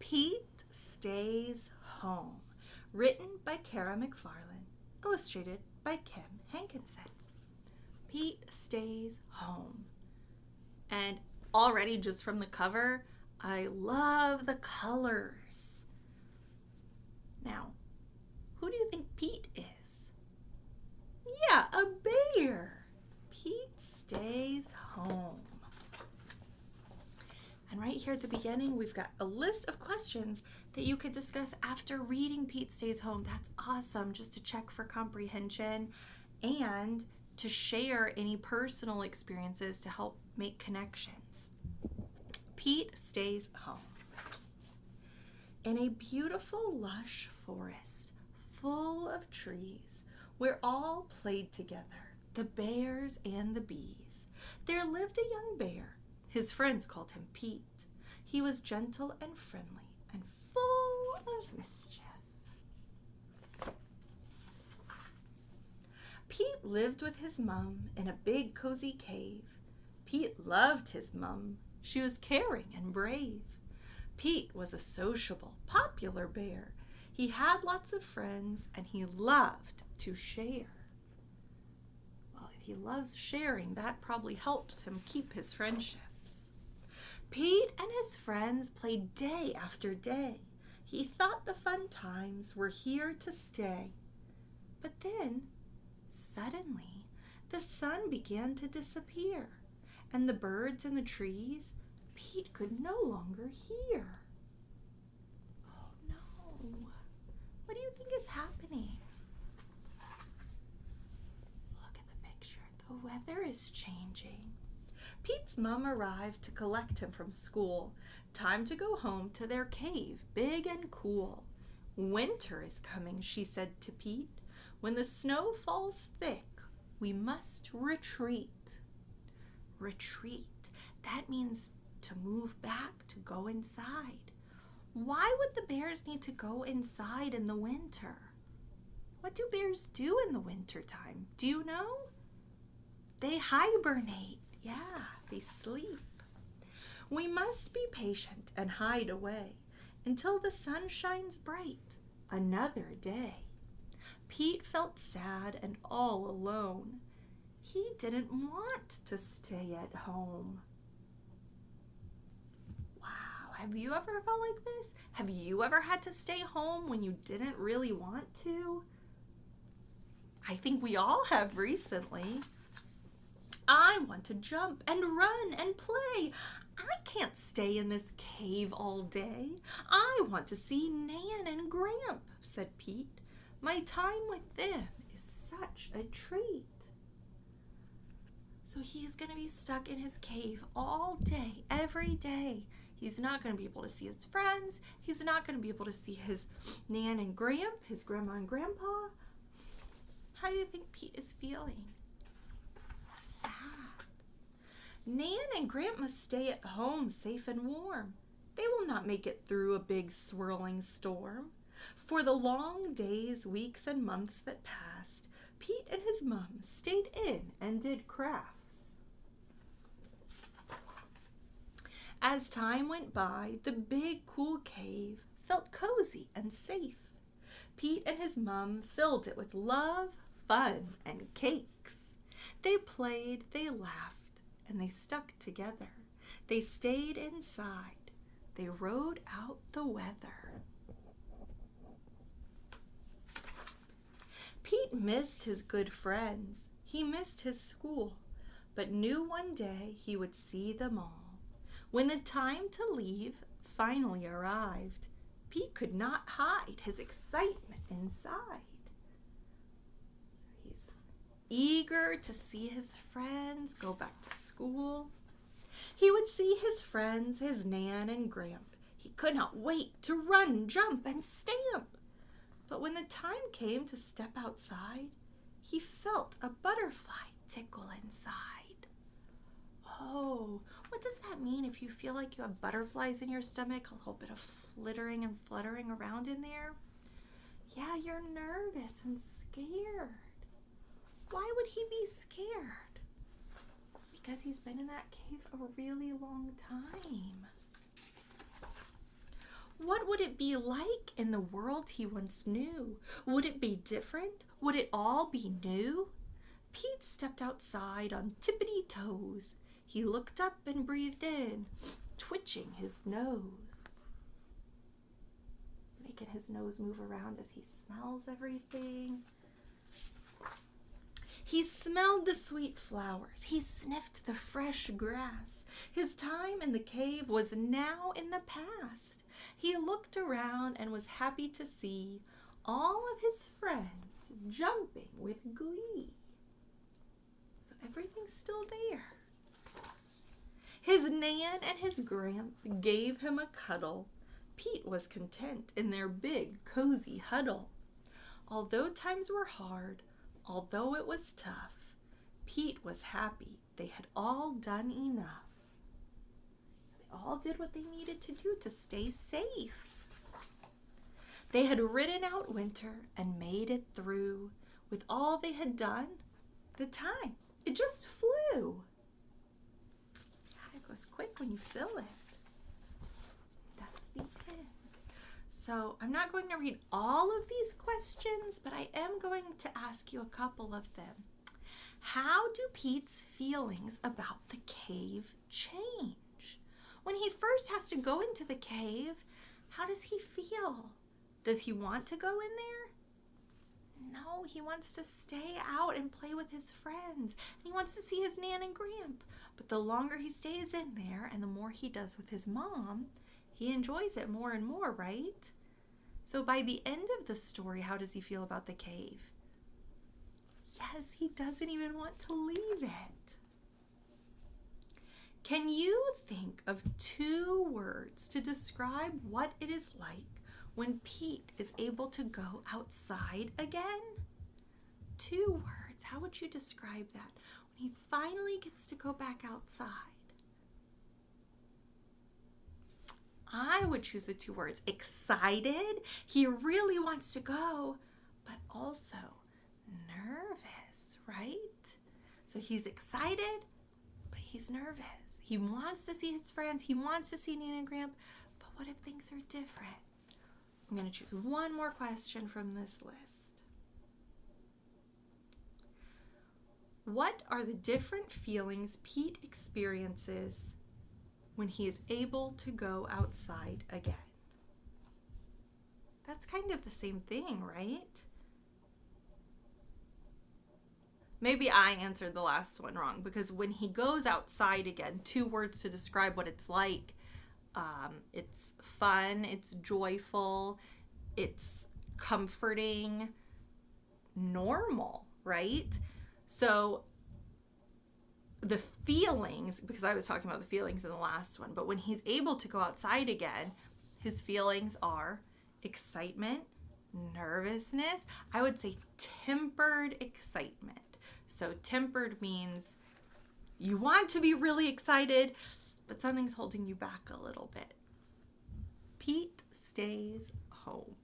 Pete Stays Home, written by Karra McFarlane, illustrated by Kim Hankinson. Pete Stays Home. And already just from the cover, I love the colors. Now, who do you think Pete is? Yeah, a bear. Pete stays home. And right here at the beginning, we've got a list of questions that you could discuss after reading Pete Stays Home. That's awesome, just to check for comprehension and to share any personal experiences to help make connections. Pete stays home. In a beautiful, lush forest full of trees where all played together, the bears and the bees, there lived a young bear. His friends called him Pete. He was gentle and friendly and full of mischief. Pete lived with his mom in a big cozy cave. Pete loved his mom. She was caring and brave. Pete was a sociable, popular bear. He had lots of friends and he loved to share. Well, if he loves sharing, that probably helps him keep his friendships. Pete and his friends played day after day. He thought the fun times were here to stay. But then, suddenly, the sun began to disappear, and the birds in the trees Pete could no longer hear. Oh no, what do you think is happening? Look at the picture, the weather is changing. Pete's mom arrived to collect him from school. Time to go home to their cave, big and cool. Winter is coming, she said to Pete. When the snow falls thick, we must retreat. Retreat, that means to move back, to go inside. Why would the bears need to go inside in the winter? What do bears do in the winter time? Do you know? They hibernate. Yeah, they sleep. We must be patient and hide away until the sun shines bright another day. Pete felt sad and all alone. He didn't want to stay at home. Wow, have you ever felt like this? Have you ever had to stay home when you didn't really want to? I think we all have recently. I want to jump and run and play. I can't stay in this cave all day. I want to see Nan and Gramp, said Pete. My time with them is such a treat. So he's going to be stuck in his cave all day, every day. He's not going to be able to see his friends. He's not going to be able to see his Nan and Gramp, his grandma and grandpa. How do you think Pete is feeling? Sad. Nan and Gramp must stay at home safe and warm. They will not make it through a big swirling storm. For the long days, weeks, and months that passed, Pete and his mom stayed in and did crafts. As time went by, the big, cool cave felt cozy and safe. Pete and his mom filled it with love, fun, and cakes. They played, they laughed, and they stuck together. They stayed inside. They rode out the weather. Pete missed his good friends. He missed his school, but knew one day he would see them all. When the time to leave finally arrived, Pete could not hide his excitement inside. So he's eager to see his friends go back to school. He would see his friends, his Nan and Gramp. He could not wait to run, jump, and stamp. But when the time came to step outside, he felt a butterfly tickle inside. Oh, what does that mean if you feel like you have butterflies in your stomach, a little bit of flittering and fluttering around in there? Yeah, you're nervous and scared. Why would he be scared? Because he's been in that cave a really long time. What would it be like in the world he once knew? Would it be different? Would it all be new? Pete stepped outside on tippity toes. He looked up and breathed in, twitching his nose, making his nose move around as he smells everything. He smelled the sweet flowers. He sniffed the fresh grass. His time in the cave was now in the past. He looked around and was happy to see all of his friends jumping with glee. So everything's still there. His Nan and his Gramp gave him a cuddle. Pete was content in their big, cozy huddle. Although times were hard, although it was tough, Pete was happy they had all done enough. They all did what they needed to do to stay safe. They had ridden out winter and made it through. With all they had done, the time, it just flew. It goes quick when you feel it. That's the end. So I'm not going to read all of these questions, but I am going to ask you a couple of them. How do Pete's feelings about the cave change? When he first has to go into the cave, how does he feel? Does he want to go in there? No, he wants to stay out and play with his friends. He wants to see his Nan and Gramp. But the longer he stays in there and the more he does with his mom, he enjoys it more and more, right? So by the end of the story, how does he feel about the cave? Yes, he doesn't even want to leave it. Can you think of 2 words to describe what it is like when Pete is able to go outside again? 2 words. How would you describe that when he finally gets to go back outside? I would choose the 2 words. Excited. He really wants to go, but also nervous, right? So he's excited, but he's nervous. He wants to see his friends. He wants to see Nan and Gramp, but what if things are different? I'm going to choose one more question from this list. What are the different feelings Pete experiences when he is able to go outside again? That's kind of the same thing, right? Maybe I answered the last one wrong, because when he goes outside again, 2 words to describe what it's like. It's fun, it's joyful, it's comforting, normal, right? So the feelings, because I was talking about the feelings in the last one, but when he's able to go outside again, his feelings are excitement, nervousness. I would say tempered excitement. So tempered means you want to be really excited, but something's holding you back a little bit. Pete stays home.